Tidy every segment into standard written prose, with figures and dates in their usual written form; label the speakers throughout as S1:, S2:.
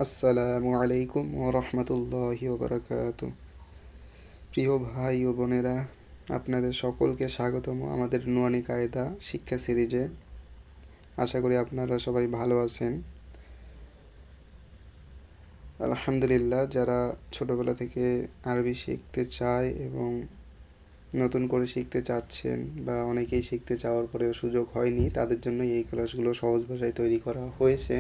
S1: আসসালামু আলাইকুম ওয়া রাহমাতুল্লাহি ওয়া বারাকাতুহু। প্রিয় ভাই ও বোনেরা, আপনাদের সকলকে স্বাগতম আমাদের নুরানি কায়দা শিক্ষা সিরিজে। আশা করি আপনারা সবাই ভালো আছেন। আলহামদুলিল্লাহ, যারা ছোটবেলা থেকে আরবি শিখতে চায় এবং নতুন করে শিখতে চাচ্ছেন বা অনেকেই শিখতে চাওয়ার পরেও সুযোগ হয়নি, তাদের জন্য এই ক্লাসগুলো সহজ ভাষায় তৈরি করা হয়েছে।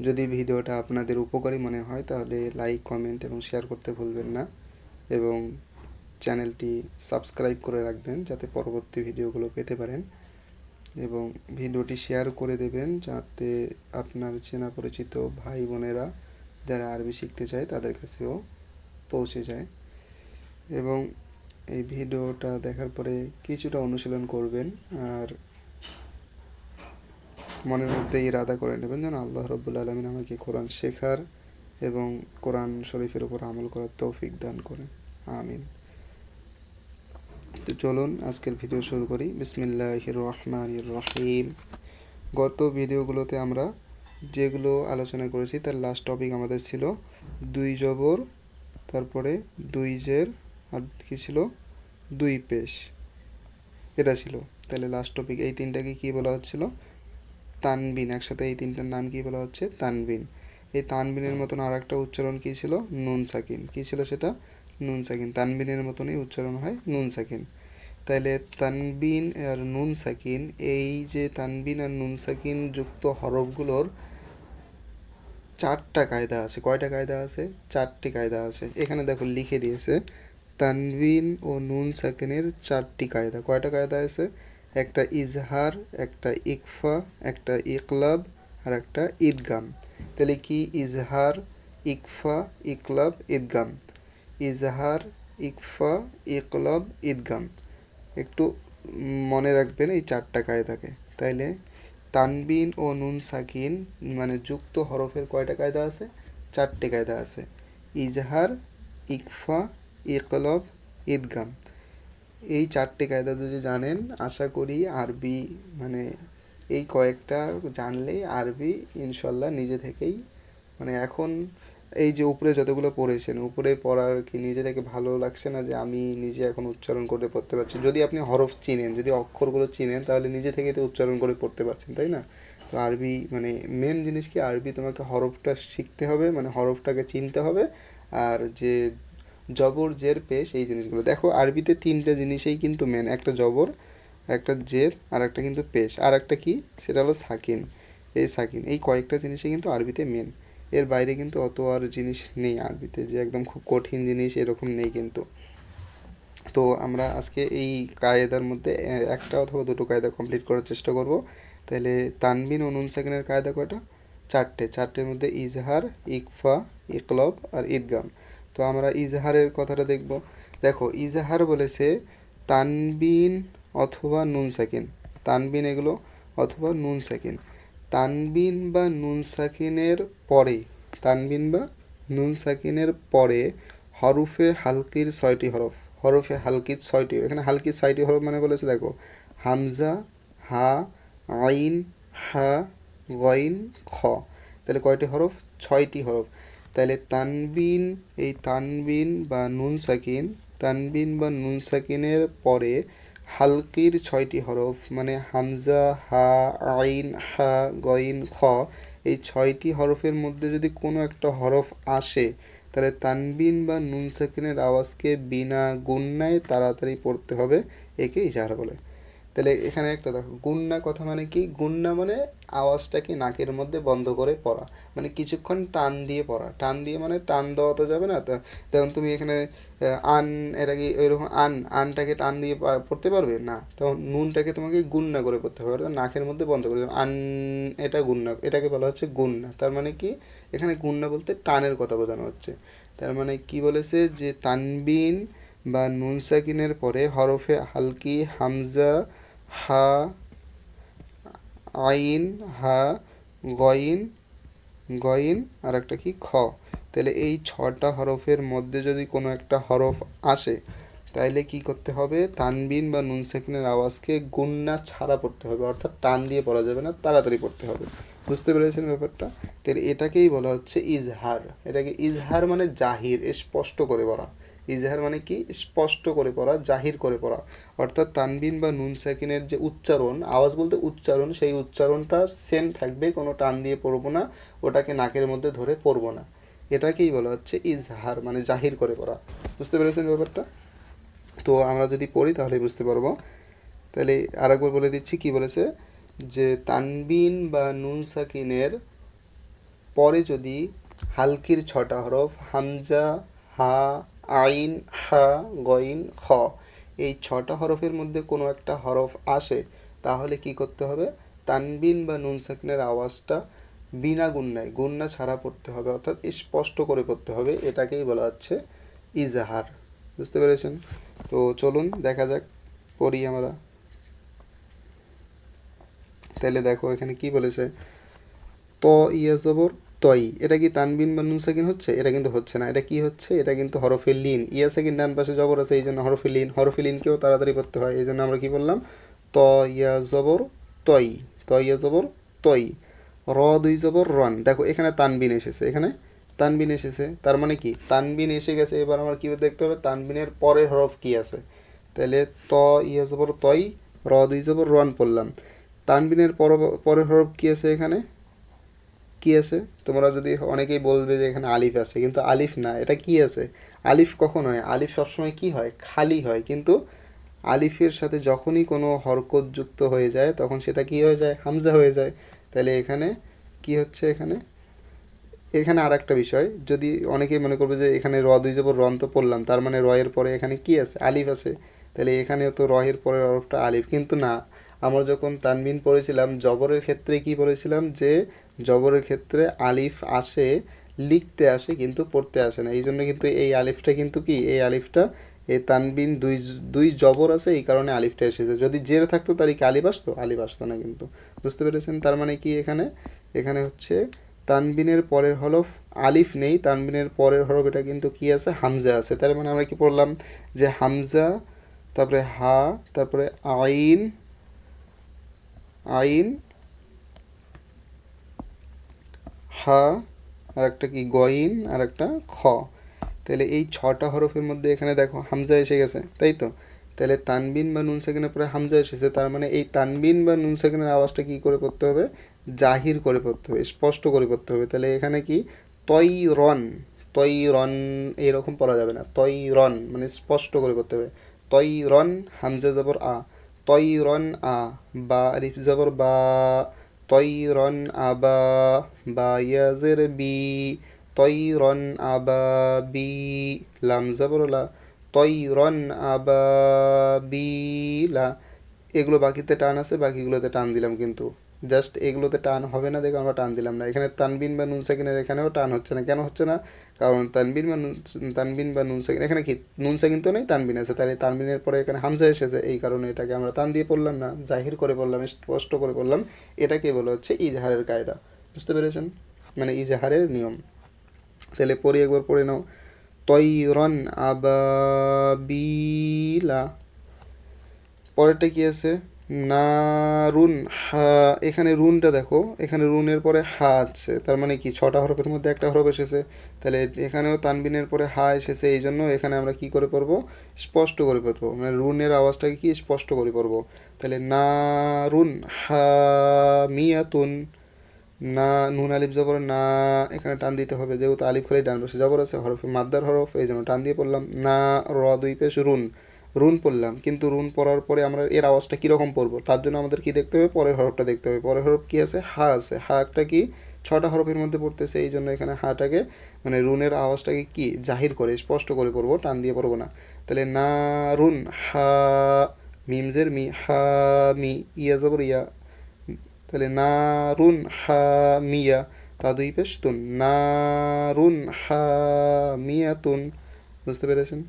S1: যদি ভিডিওটা আপনাদের উপকারী মনে হয় তাহলে লাইক, কমেন্ট এবং শেয়ার করতে ভুলবেন না, এবং চ্যানেলটি সাবস্ক্রাইব করে রাখবেন যাতে পরবর্তী ভিডিওগুলো পেতে পারেন, এবং ভিডিওটি শেয়ার করে দেবেন যাতে আপনার চেনা পরিচিত ভাই বোনেরা যারা আরবি শিখতে চায় তাদের কাছেও পৌঁছে যায়। এবং এই ভিডিওটা দেখার পরে কিছুটা অনুশীলন করবেন আর মনের মধ্যে ইরাদা করে নেবেন যেন আল্লাহ রাব্বুল আলামিন আমাকে কোরআন শেখার এবং কোরআন শরীফের উপর আমল করার তৌফিক দান করেন। আমিন। তো চলুন আজকের ভিডিও শুরু করি। বিসমিল্লাহির রহমানির রহিম। গত ভিডিওগুলোতে আমরা যেগুলো আলোচনা করেছি তার লাস্ট টপিক আমাদের ছিল দুই জবর, তারপরে দুই জের, আর কি ছিল, দুই পেশ। এটা ছিল। তাহলে লাস্ট টপিক এই তিনটাকে কি বলা হচ্ছিল? তানবিন। একসাথে এই তিনটার নাম কি বলা হচ্ছে? তানবিন। এই তানবিনের মতন আর একটা উচ্চারণ কি ছিল? নুন সাকিন। কি ছিল সেটা? নুন সাকিন। তানবিনের মতনই উচ্চারণ হয় নুন সাকিন। তাহলে তানবিন আর নুন সাকিন, এই যে তানবিন আর নুন সাকিন যুক্ত হরফগুলোর চারটা কায়দা আছে। কয়টা কায়দা আছে? চারটি কায়দা আছে। এখানে দেখো লিখে দিয়েছে তানবিন ও নুন সাকিনের চারটি কায়দা। কয়টা কায়দা আছে? একটা ইজহার, একটা ইকফা, একটা ইকলাব আর একটা ঈদগাম। তাহলে কি? ইজহার, ইকফা, ইকলাব, ঈদগাম। ইজহার, ইকফা, ইকলাব, ঈদগাম। একটু মনে রাখবেন এই চারটা কায়দাকে। তাইলে তানবিন ও নুন সাকিন মানে যুক্ত হরফের কয়টা কায়দা আছে? চারটে কায়দা আছে। ইজহার, ইকফা, ইকলব, ঈদগাম। এই চারটে কায়দা যদি জানেন, আশা করি আরবি মানে এই কয়েকটা জানলেই আরবি ইনশাল্লাহ নিজে থেকেই, মানে এখন এই যে উপরে যতগুলো পড়েছেন, উপরে পড়ার কি নিজে থেকে ভালো লাগছে না যে আমি নিজে এখন উচ্চারণ করে পড়তে পারছি? যদি আপনি হরফ চিনেন, যদি অক্ষরগুলো চিনেন, তাহলে নিজে থেকেই তো উচ্চারণ করে পড়তে পারছেন, তাই না? তো আরবি মানে মেন জিনিস কি, আরবি তোমাকে হরফটা শিখতে হবে, মানে হরফটাকে চিনতে হবে। আর যে জবর, জের, পেশ, এই জিনিসগুলো দেখো আরবিতে তিনটা জিনিসেই কিন্তু মেন। একটা জবর, একটা জের, আর একটা কিন্তু পেশ, আর একটা কি, সেটা হলো সাকিন। এই সাকিন, এই কয়েকটা জিনিসই কিন্তু আরবিতে মেন। এর বাইরে কিন্তু অত আর জিনিস নেই আরবিতে যে একদম খুব কঠিন জিনিস এরকম নেই কিন্তু। তো আমরা আজকে এই কায়দার মধ্যে একটা অথবা দুটো কায়দা কমপ্লিট করার চেষ্টা করব। তাহলে তানবিন ও নুন সাকিনের কায়দা কয়টা? চারটে। চারটের মধ্যে ইজহার, ইকফা, ইকলব আর ঈদগাম। তো আমরা ইজহারের কথাটা দেখব। দেখো ইজহার বলেছে তানবিন অথবা নুন সাকিন। তানবিন এগুলো অথবা নুন সাকিন। তানবিন বা নুন সাকিনের পরে, তানবিন বা নুন সাকিনের পরে হরফে হালকির 6টি হরফ। হরফে হালকির 6টি, এখানে হালকির 6টি হরফ মানে বলেছে দেখো হামজা, হা, আইন, হা, গইন, খ। তাহলে কয়টি হরফ? 6টি হরফ। তাহলে তানবিন, এই তানবিন বা নুন সাকিন, তানবিন বা নুন সাকিনের পরে হালকির 6টি হরফ মানে হামজা, হা, আইন, হা, গইন, খ। এই 6টি হরফের মধ্যে যদি কোনো একটা হরফ আসে, তাহলে তানবিন বা নুন সাকিনের আওয়াজকে বিনা গুণনায় তাড়াতাড়ি পড়তে হবে। একে ইশারা বলে। তাহলে এখানে একটা দেখো, গুন্না কথা মানে কি? গুন্না মানে আওয়াজটাকে নাকের মধ্যে বন্ধ করে পড়া, মানে কিছুক্ষণ টান দিয়ে পড়া। টান দিয়ে মানে টান দেওয়া তো যাবে না তো। যেমন তুমি এখানে আন, এটা কি ওইরকম আনটাকে টান দিয়ে পড়তে পারবে না? তখন নুনটাকে তোমাকে গুন্না করে পড়তে হবে, অর্থাৎ নাকের মধ্যে বন্ধ করে আন, এটা গুন্না, এটাকে বলা হচ্ছে গুন্না। তার মানে কি? এখানে গুন্না বলতে টানের কথা বোঝানো হচ্ছে। তার মানে কি বলেছে যে তানবিন বা নুন সাকিনের পরে হরফে হালকি হামজা, হা, আইন, হা, গইন, গইন আর একটা কি, খ। তাহলে এই 6টা হরফের মধ্যে যদি কোনো একটা হরফ আসে, তাইলে কি করতে হবে? তানবিন বা নুন সাকিনের আওয়াজকে গুন্না ছাড়া পড়তে হবে, অর্থাৎ টান দিয়ে পড়া যাবে না, তাড়াতাড়ি পড়তে হবে। বুঝতে পেরেছেন ব্যাপারটা? তাহলে এটাকেই বলা হচ্ছে ইজহার। এটাকে ইজহার মানে জাহির, স্পষ্ট করে পড়া। ইজহার মানে কি? স্পষ্ট করে পড়া, জাহির করে পড়া। অর্থাৎ তানবিন বা নুন সাকিনের যে উচ্চারণ, আওয়াজ বলতে উচ্চারণ, সেই উচ্চারণটা সেম থাকবে, কোনো টান দিয়ে পড়বো না, ওটাকে নাকের মধ্যে ধরে পড়বো না। এটাকেই বলা হচ্ছে ইজহার, মানে জাহির করে পড়া। বুঝতে পেরেছেন ব্যাপারটা? তো আমরা যদি পড়ি তাহলে বুঝতে পারবো। তাহলে আরেকবার বলে দিচ্ছি কি বলেছে, যে তানবিন বা নুন সাকিনের পরে যদি হালকির ছটা হরফ হামজা, হা, আইন, হা, গইন, খ, এই ছটা হরফের মধ্যে কোনো একটা হরফ আসে, তাহলে কি করতে হবে? তানবিন বা নুন সাকিনের আওয়াজটা বিনা গুণনায়, গুণনা ছাড়া পড়তে হবে, অর্থাৎ স্পষ্ট করে পড়তে হবে। এটাকেই বলা হচ্ছে ইজাহার। বুঝতে পেরেছেন? তো চলুন দেখা যাক, পড়ি আমরা। তাহলে দেখো এখানে কি বলেছে, ত ইয়া জবর তই, এটা কি তানবিন বা নুন সাকিন হচ্ছে? এটা কিন্তু হচ্ছে না। এটা কি হচ্ছে? এটা কিন্তু হরফে লিন। ইয়া সাকিন ডান পাশে জবর আছে, এই জন্য হরফে লিন। হরফে লিনকেও তাড়াতাড়ি পড়তে হয়, এই জন্য আমরা কি বললাম? ত ইয়া জবর তই, ত ইয়া জবর তই, র দুই জবর রন। দেখো এখানে তানবিন এসেছে, এখানে তানবিন এসেছে, তার মানে কি তানবিন এসে গেছে। এবার আমার কি দেখতে হবে, তানবিনের পরের হরফ কি আছে। তাহলে ত ইয়া জবর তই, র দুই জবর রন পড়লাম। তানবিনের পরের হরফ কি আছে এখানে? কি আছে? তোমরা যদি, অনেকেই বলবে যে এখানে আলিফ আছে, কিন্তু আলিফ না, এটা কি আছে? আলিফ কখন হয়? আলিফ সবসময় কি হয়? খালি হয়। কিন্তু আলিফের সাথে যখনই কোনো হরকত যুক্ত হয়ে যায় তখন সেটা কি হয়ে যায়? হামজা হয়ে যায়। তাহলে এখানে কি হচ্ছে? এখানে এখানে আর একটা বিষয়, যদি অনেকেই মনে করবে যে এখানে র দুই জবর রন তো পড়লাম, তার মানে র এর পরে এখানে কি আছে? আলিফ আছে। তাহলে এখানেও তো র এর পরের হরফটা আলিফ, কিন্তু না। আমরা যখন তানবিন পড়েছিলাম জবরের ক্ষেত্রে কি বলেছিলাম, যে জবরের ক্ষেত্রে আলিফ আসে, লিখতে আসে কিন্তু পড়তে আসে না। এই জন্য কিন্তু এই আলিফটা কিন্তু কি, এই আলিফটা, এই তানবিন দুই দুই জবর আছে, এই কারণে আলিফটা এসেছে। যদি জের থাকতো তাহলে কি আলিফ আসতো? আলিফ আসতো না কিন্তু। বুঝতে পেরেছেন? তার মানে কি এখানে, এখানে হচ্ছে তানবিনের পরের হরফ আলিফ নেই, তানবিনের পরের হরফ এটা কিন্তু কি আছে? হামজা আছে। তার মানে আমরা কি পড়লাম, যে হামজা, তারপরে হা, তারপরে আইন, আইন, হা, আর একটা কি গইন, আর একটা খ। তাহলে এই ছটা হরফের মধ্যে এখানে দেখো হামজা এসে গেছে, তাই তো? তাহলে তানবিন বা নুন সেকেন্ডের পরে হামজা এসেছে, তার মানে এই তানবিন বা নুন সেকেন্ডের আওয়াজটা কি করে পড়তে হবে? জাহির করে পড়তে হবে, স্পষ্ট করে পড়তে হবে। তাহলে এখানে কি, তই রন, তই রন, এইরকম পড়া যাবে না। তই রন মানে স্পষ্ট করে পড়তে হবে। তই রন, হামজা জবর আ, তই রন আ, বা আলিফ জবর বা, তই রন আবা, বা ইয়াজের বি, তৈরন আবাবিলা, জাবরলা, তৈরন আবাবিলা। এগুলো বাকিতে টান আছে, বাকিগুলোতে টান দিলাম, কিন্তু জাস্ট এগুলোতে টান হবে না দেখে আমরা টান দিলাম না। এখানে তানবিন বা নুন সাকিনের এখানেও টান হচ্ছে না। কেন হচ্ছে না? কারণ তানবিন বা নুন সাকিন, এখানে কি নুন সাকিন তো নেই, তানবিন আছে। তাহলে তানবিনের পরে এখানে হামজা এসেছে, এই কারণে এটাকে আমরা টান দিয়ে পড়লাম না, জাহির করে পড়লাম, স্পষ্ট করে পড়লাম। এটাকে বলা হচ্ছে ইজহারের কায়দা। বুঝতে পেরেছেন? মানে ইজহারের নিয়ম। তাহলে পড়ি, একবার পড়ে নাও। তৈরন আবাবিলা, পরেরটা কি আছে? নারুন হা, এখানে রুনটা দেখো, এখানে রুনের পরে হা আছে, তার মানে কি ছটা হরফের মধ্যে একটা হরফ এসেছে। তাহলে এখানেও তানবিনের পরে হা এসেছে, এই জন্য এখানে আমরা কি করে পড়বো? স্পষ্ট করে পড়বো, মানে রুনের আওয়াজটাকে কি স্পষ্ট করে পড়বো। তাহলে নারুন হা মিয়াতুন, না, নুন আলিফ জবর না, এখানে টান দিতে হবে, যেহেতু আলিফ খালি ডান পাশে জবর আছে, হরফে মাদ্দার হরফ, এই জন্য টান দিয়ে পড়লাম। না, র দুই পেশ রুন, রুন পড়লাম। কিন্তু রুন পড়ার পরে আমরা এর আওয়াজটা কীরকম পড়বো, তার জন্য আমাদের কি দেখতে হবে? পরের হরফটা দেখতে হবে। পরের হরফ কি আছে? হা আছে। হা একটা কি ছটা হরফের মধ্যে পড়তেছে, এই জন্য এখানে হাটাকে, মানে রুনের আওয়াজটাকে কি জাহির করে স্পষ্ট করে পড়বো, টান দিয়ে পড়বো না। তাহলে না রুন হা, মিমজের মি, হা মি, ইয়া জবর ইয়া, তাহলে নারুন হামিয়া, তা দুই পেশ তুন, নারুন হামিয়াতুন। বুঝতে পেরেছেন?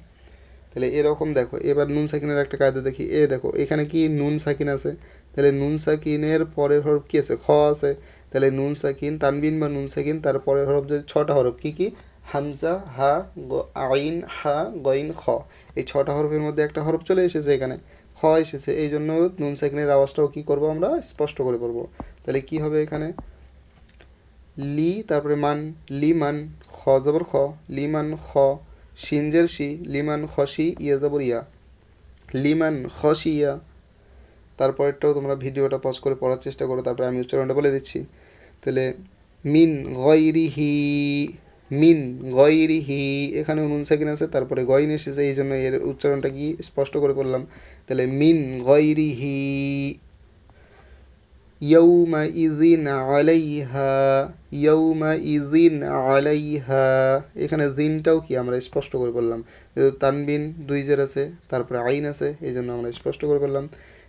S1: তাহলে এরকম দেখো। এবার নুন সাকিনের একটা কায়দা দেখি। দেখো এখানে কি নুন সাকিন আছে, তাহলে নুন সাকিনের পরের হরফ কি আছে? খ আছে। তাহলে নুন সাকিন, তানবিন বা নুন সাকিন, তার পরের হরফ যে ছটা হরফ কি কি? হামজা, হা, আইন, হা, গইন, খ। এই ছটা হরফের মধ্যে একটা হরফ চলে এসেছে এখানে, খ এসেছে, এই জন্য নুন সাকিনের আওয়াজটাও কি করব আমরা? স্পষ্ট করে পড়বো। তাহলে কি হবে এখানে? লি তারপরে মান, লিমান, খ জবর খ, লিমান খ, শিনজের শি, লিমান খসি, ইয়া জবর ইয়া, লিমান খসিয়া। তারপরেরটাও তোমরা ভিডিওটা পজ করে পড়ার চেষ্টা করো, তারপরে আমি উচ্চারণটা বলে দিচ্ছি। তাহলে মিন গয়রিহি, মিন গয়রিহি, এখানে নুন সাকিন আছে, তারপরে গয়ন এসেছে, এই জন্য এর উচ্চারণটা কি স্পষ্ট করে বললাম। তাহলে মিন গয়রিহি, ইয়াউমা ইযিন আলাইহা, ইয়াউমা ইযিন আলাইহা, এখানে জিনটাও কি আমরা স্পষ্ট করে বললাম, যেহেতু তানবিন দুই জের আছে, তারপরে আইন আছে, এই জন্য আমরা স্পষ্ট করে বললাম।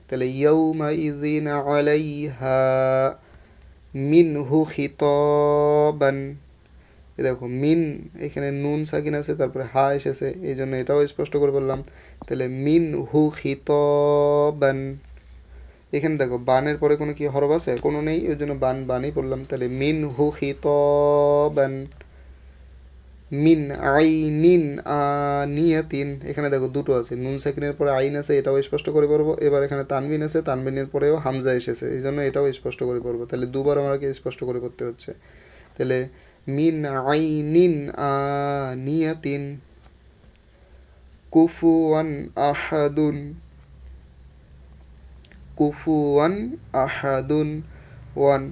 S1: তাহলে ইয়াউমা ইযিন আলাইহা মিনহু খিতাবান, এ দেখো মিন, এখানে নুন সাকিন আছে, তারপরে হা এসেছে, এই জন্য এটাও স্পষ্ট করে বললাম। তাহলে মিনহু খিতাবান, এখানে দেখো বানের পরে কোনো কি হরফ আছে, কোনো নেই, ওই জন্য বান বানই পড়লাম। তাহলে মিনহু খিতাবান, মিন আইনিন আনিয়াতিন, এখানে দেখো দুটো আছে, নুন সাকিনের পরে আইন আছে, এটাও স্পষ্ট করে পড়বো। এবার এখানে তানবিন আছে, তানবিনের পরেও হামজা এসেছে, এই জন্য এটাও স্পষ্ট করে পড়বো। তাহলে দুবার আমাকে স্পষ্ট করে পড়তে হচ্ছে। তাহলে মিন আইনিন আনিয়াতিন, কুফুয়ান আহাদুন, কুফুয়ান আহাদুন, ওয়ান,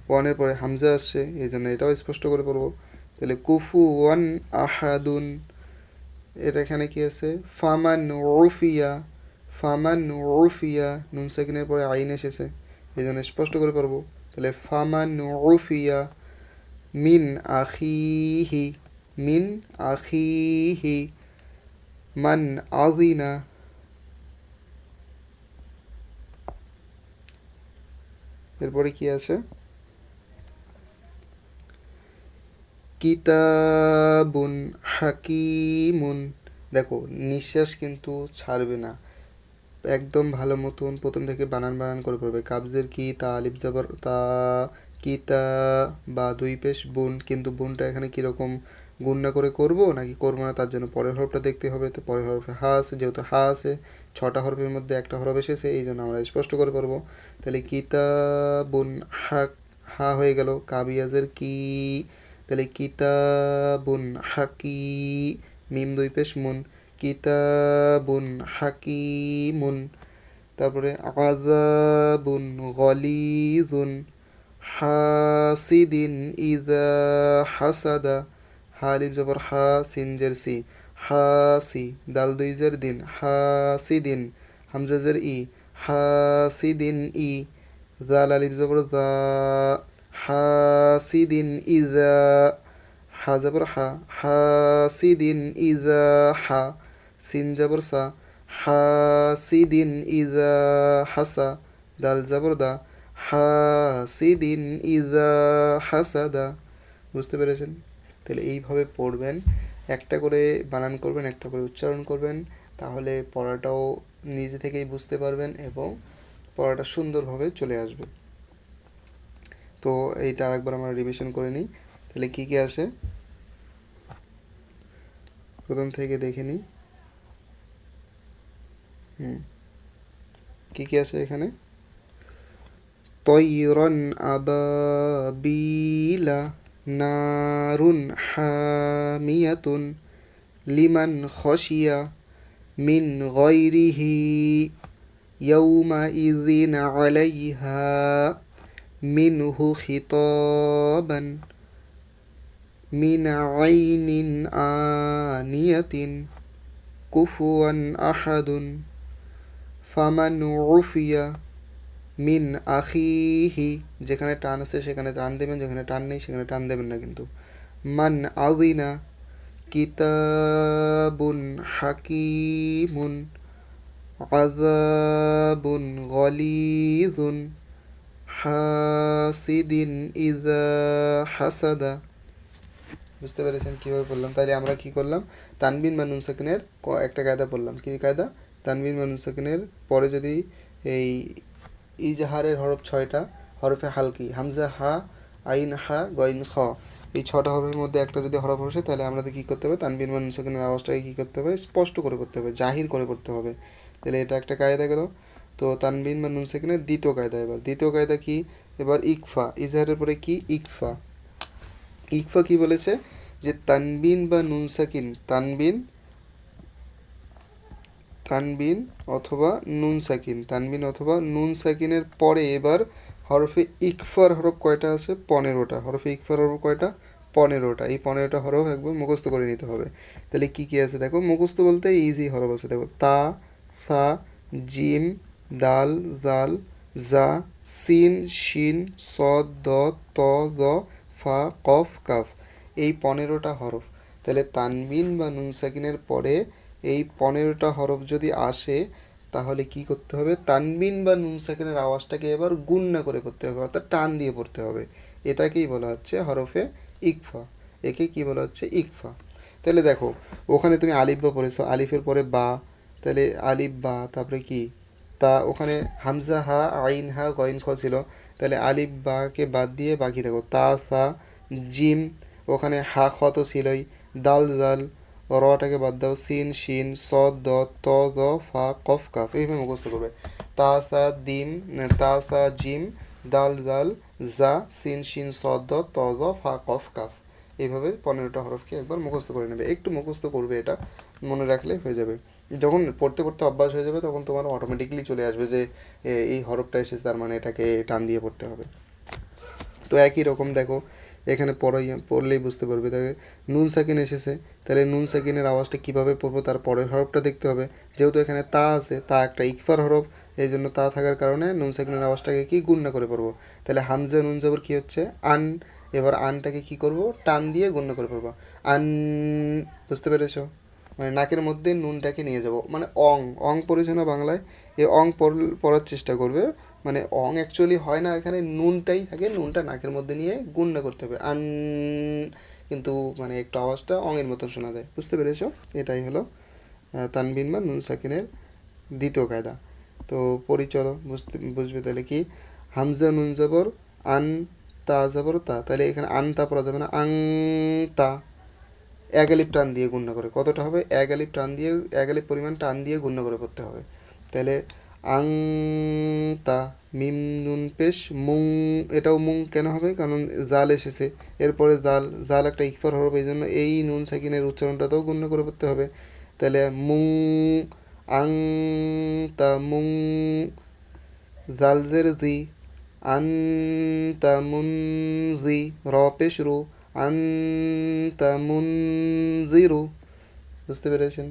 S1: ওয়ানের পরে হামজা আসছে, এই জন্য এটাও স্পষ্ট করে পড়বো। তাহলে কুফুয়ান আহাদুন, এটা এখানে কি আছে, ফামান উফিয়া, ফামান উফিয়া, নুন সাকিনের পরে আইন এসেছে, এই জন্য স্পষ্ট করে পড়বো। তাহলে ফামান উফিয়া মিন আখিহি, মিন আখিহি, মান আযিনা, এরপরে কি আছে, কিতাবুন হাকিমুন, দেখো নিঃশ্বাস কিন্তু ছাড়বে না, একদম ভালো মতন প্রথম থেকে বানান বানান করে পড়বে। কাবজের কি, তা আলিফ জবর তা, কিতা, বা দুই পেশ বুন, কিন্তু বুনটা এখানে কীরকম, গুণনা করে করব নাকি করবো না, তার জন্য পরের হরফটা দেখতে হবে। তো পরের হরফে হা আছে, যেহেতু হা আছে, ছটা হরফের মধ্যে একটা হরফ এসেছে, এই জন্য আমরা স্পষ্ট করে পারবো। তাহলে কিতাবুন, হা, হা হয়ে গেল, কাবিয়াজের কি, তাহলে কিতাবুন হাকি, মিম দুই পেশ মুন, কিতাবুন হাকিমুন। তারপরে আযাবুন গলিজুন, হাসিদিন ইযা হাসাদা, হা আলিফ জবর হা, সিন জের সি, হাসি, দাল দুই জের দিন, হাসিদিন, হামজা জের ই, হাসিদিন ই, জাল আলিফ জবর জা, হাসিদিন ইজা, হা জবর হা, হাসিদিন ইজা হা, সিন জবর সা, হাসিদিন ইজা হাসা, দাল জবর দা, হাসিদিন ইজা হাসাদা। বুঝতে পেরেছেন? তাহলে এইভাবে পড়বেন, একটা করে বানান করবেন, একটা করে উচ্চারণ করবেন, তাহলে পড়াটাও নিজে থেকেই বুঝতে পারবেন এবং পড়াটা সুন্দরভাবে চলে আসবে। তো এইটা আরেকবার আমরা রিভিশন করে নিই। তাহলে কী কী আসে প্রথম থেকে দেখে নিই। কী কী আছে এখানে, তৈরন আবাবিলা, নারুন হামিয়াতুন, লিমান খসিয়া, মিন গয়রিহি, ইয়াউমা ইযিন আলাইহা, মিনহু খিতাবান, মিন আইনিন আনিয়াতিন, কুফুয়ান আহাদুন, ফামান উফিয়া মিন আখিহি, যেখানে টান আছে সেখানে টান দেবেন, যেখানে টান নেই সেখানে টান দেবেন না কিন্তু, মান আযিনা, কিতাবুন হাকিমুন, আযাবুন গলিজুন, হাসিদিন ইযা হাসাদা। বুঝতে পেরেছেন কীভাবে পড়লাম? তাহলে আমরা কি করলাম, তানবিন বা নুন সাকিনের একটা কায়দা পড়লাম। কী কায়দা? তানবিন বা নুন সাকিনের পরে যদি এই ইজহারের হরফ 6টা, হরফে হালকি, হামজা হা, আইন হা, গইন খ, এই 6টা হরফের মধ্যে একটা যদি হরফ বসে, তাহলে আমাদের কী করতে হবে, তানবিন বা নুন সাকিনের আওয়াজটাকে কী করতে হবে, স্পষ্ট করে করতে হবে, জাহির করে করতে হবে। তাহলে এটা একটা কায়দা গেল। তো তানবিন বা নুন সাকিনের দ্বিতীয় কায়দা, এবার দ্বিতীয় কায়দা কি, এবার ইকফা, ইজহারের পরে কি, ইকফা, ইকফা কি বলেছে যে তানবিন বা নুন সাকিন, তানবিন তানবিন অথবা নুন সাকিন, তানবিন অথবা নুন সাকিনের পরে এবার হরফে ইকফার হরফ কয়টা আছে? 15টা। হরফে ইকফার হরফ কয়টা? 15টা। এই 15টা হরফ একবার মুখস্থ করে নিতে হবে। তাহলে কি কি আছে দেখো, মুখস্থ বলতে ইজি হরফ আছে দেখো, তা, সা, জিম, দাল, জাল, জা, সিন, শিন, সদ, দ, ত, জ, ফা, কফ, কাফ। এই 15টা হরফ। তাহলে তানবিন বা নুন সাকিনের পরে এই 15টা হরফ যদি আসে তাহলে কি করতে হবে? তানবিন বা নুন সাকিনের আওয়াজটাকে এবার গুণনা করে পড়তে হবে, অর্থাৎ টান দিয়ে পড়তে হবে। এটাকেই বলা হচ্ছে হরফে ইকফা। একে কি বলা হচ্ছে? ইকফা। তাহলে দেখো, ওখানে তুমি আলিফ বা পড়েছো, আলিফের পরে বা, তাহলে আলিফ বা, তারপরে কি তা, ওখানে হামজা হা, আইন হা, গইন খ ছিল, তাহলে আলিফ বাকে বাদ দিয়ে বাকি দেখো তা, সা, জিম, ওখানে হা খ তো ছিলই, দাল, জাল, রটাকে বাদ দাও, সিন, শিন, সদ, দ, ত, জ, ফা, কফ, কাফ। এইভাবে মুখস্থ করবে। তা, সা, দিম, তা, সা, জিম, দাল, জাল, জা, সিন, শিন, সদ, দ, ত, জ, ফা, কফ, কাফ। এইভাবে 15টা হরফকে একবার মুখস্থ করে নেবে। একটু মুখস্থ করবে, এটা মনে রাখলে হয়ে যাবে। যখন পড়তে পড়তে অভ্যাস হয়ে যাবে তখন তোমার অটোমেটিক্যালি চলে আসবে যে এই হরফটা এসেছে, তার মানে এটাকে টান দিয়ে পড়তে হবে। তো একই রকম দেখো, এখানে পড়লেই বুঝতে পারবে। দেখে নুন সাকিন এসেছে, তাহলে নুন সাকিনের আওয়াজটা কীভাবে পড়বো, তার পরের হরফটা দেখতে হবে। যেহেতু এখানে তা আছে, তা একটা ইকফার হরফ, এই জন্য তা থাকার কারণে নুন সাকিনের আওয়াজটাকে কি গুণনা করে পড়বো। তাহলে হামজা নুন জবর কী হচ্ছে? আন। এবার আনটাকে কি করব? টান দিয়ে গুণনা করে পড়বো। আন। বুঝতে পেরেছো? মানে নাকের মধ্যে নুনটাকে নিয়ে যাব, মানে অং, অং পড়েছো না বাংলায়? এই অং পড়ার চেষ্টা করবে। মানে অং অ্যাকচুয়ালি হয় না, এখানে নুনটাই থাকে, নুনটা নাকের মধ্যে নিয়ে গুণনা করতে হবে। আন, কিন্তু মানে একটু আওয়াজটা অঙের মতন শোনা যায়। বুঝতে পেরেছো? এটাই হলো তানবিন বা নুন সাকিনের দ্বিতীয় কায়দা। তো পরিচলো, বুঝবে তাহলে কি? হামজা নুন জবর আন, তা জবর তা, তাহলে এখানে আন তা পড়া যাবে না, আং তা। এক আলিফ টান দিয়ে গুণনা করে কতটা হবে? এক আলিফ টান দিয়ে, এক আলিফ পরিমাণ টান দিয়ে গুণনা করে পড়তে হবে। তাহলে আং তা, মিম নুন পেশ মুং, এটাও মুং কেন হবে? কারণ জাল এসেছে, এরপরে জাল, জাল একটা ইকফার হরফ, এই জন্য এই নুন সাকিনের উচ্চারণটাতেও গুণ্য করে পড়তে হবে। তাহলে মুং, আং তা মুং, জালজের জি, আন তা মুন জি, র পেশ রু, আন তা মুন জিরু। বুঝতে পেরেছেন?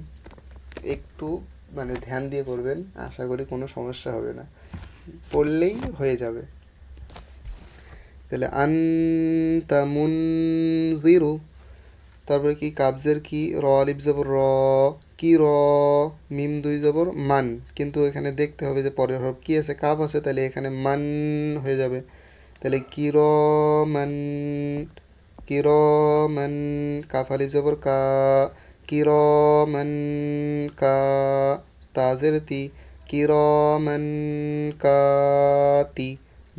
S1: একটু মানে ধ্যান দিয়ে করবেন, আশা করি কোনো সমস্যা হবে না, পড়লেই হয়ে যাবে। তাহলে আনতা মুনজিরু, তারপরে কি কাবজের কি, র আলিফ জবর র, কি র, মিম দুই জবর মান, কিন্তু এখানে দেখতে হবে যে পরের হরফ কি আছে, কাফ আছে, তাহলে এখানে মান হয়ে যাবে। তাহলে কি র মান, কি র মান, কাফ আলিফ জবর কা, কি র মান কা, তাজের তি, কি র মান কাতি,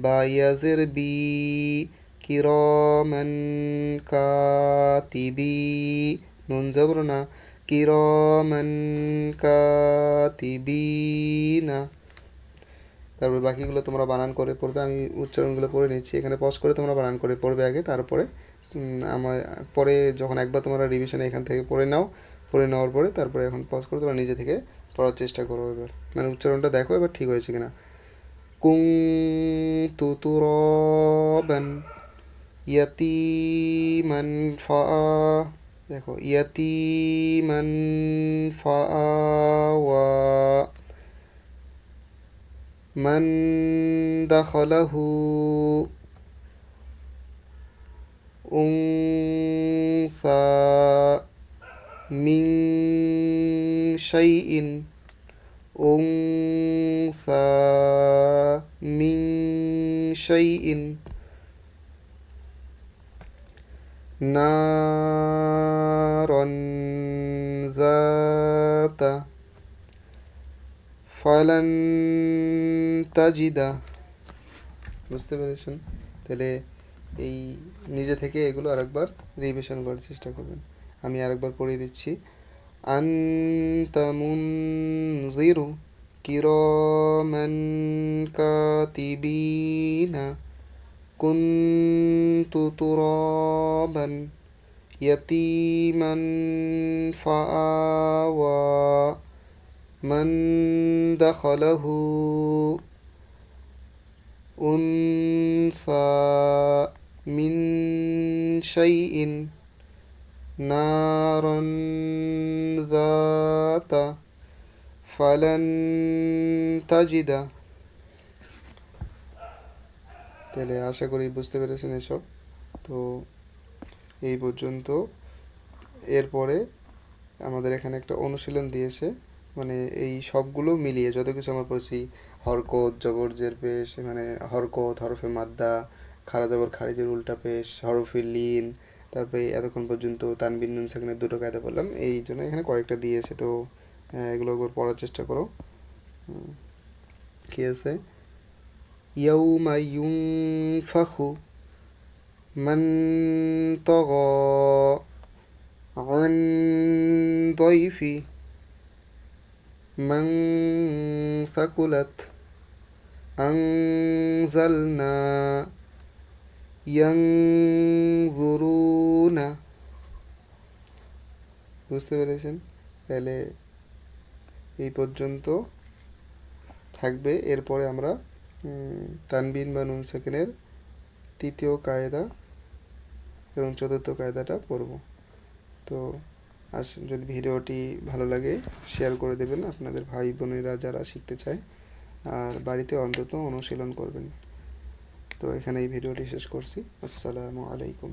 S1: বা ইয়াজের বি, কিরমান কাতিবি, নুন জবর না, কিরমান কাতিবিনা। তারপরে বাকিগুলো তোমরা বানান করে পড়বে, আমি উচ্চারণগুলো পড়ে নিচ্ছি, এখানে পজ করে তোমরা বানান করে পড়বে আগে, তারপরে আমার পরে যখন একবার তোমরা রিভিশনে এখান থেকে পড়ে নাও, পড়ে নেওয়ার পরে তারপরে এখন পজ করে তোমরা নিজে থেকে পড়ার চেষ্টা করো। এবার মানে উচ্চারণটা দেখো এবার ঠিক হয়েছে কিনা। কুনতু তুরাবান, ইয়াতিমান ফাআ, দেখো ইয়াতিমান ফাআওয়া, মান দাখালাহু উনসা, মিন শাইইন উনসা, মিন শাইইন, নারন জাতা, ফালান তাজিদা। বুঝতে পেরেছেন? তাহলে এই নিজে থেকে এগুলো আরেকবার রিভিশন করার চেষ্টা করবেন। আমি আরেকবার পড়িয়ে দিচ্ছি। আনতা মুনজিরু কিরামান কাতিবিনা, কুনতু তুরাবান ইয়াতীমান ফাআওয়া মান দাখালাহু উনসা মিন শাইইন নারান যাতা ফালান তাজিদা। তাহলে আশা করি বুঝতে পেরেছেন এসব। তো এই পর্যন্ত। এরপরে আমাদের এখানে একটা অনুশীলন দিয়েছে, মানে এই সবগুলো মিলিয়ে যত কিছু আমরা পড়েছি, হরকত, জবর, জের, পেশ, মানে হরকত, হরফে মাদ্দা, খাড়া জবর খারিজের উল্টা পেশ, হরফে লিন, তারপরে এতক্ষণ পর্যন্ত তানবিন নুন সাকিনের দুটো কায়দা বললাম, এই জন্য এখানে কয়েকটা দিয়েছে। তো এগুলো একবার পড়ার চেষ্টা করো। কি আছে? ইয়াউমা ইউনফাখু মান তাগা عن ضيفي من ثقلت أنزلنا ينظرون। বুঝতে পেরেছেন? তাহলে এই পর্যন্ত থাকবে। এরপরে আমরা তানবিন বা নুন সাকিনের তৃতীয় কায়দা এবং চতুর্থ কায়দাটা পড়ব। তো যদি ভিডিওটি ভালো লাগে শেয়ার করে দেবেন আপনাদের ভাই বোনেরা যারা শিখতে চায়, আর বাড়িতে অন্তত অনুশীলন করবেন। তো এখানে এই ভিডিওটি শেষ করছি। আসসালামু আলাইকুম।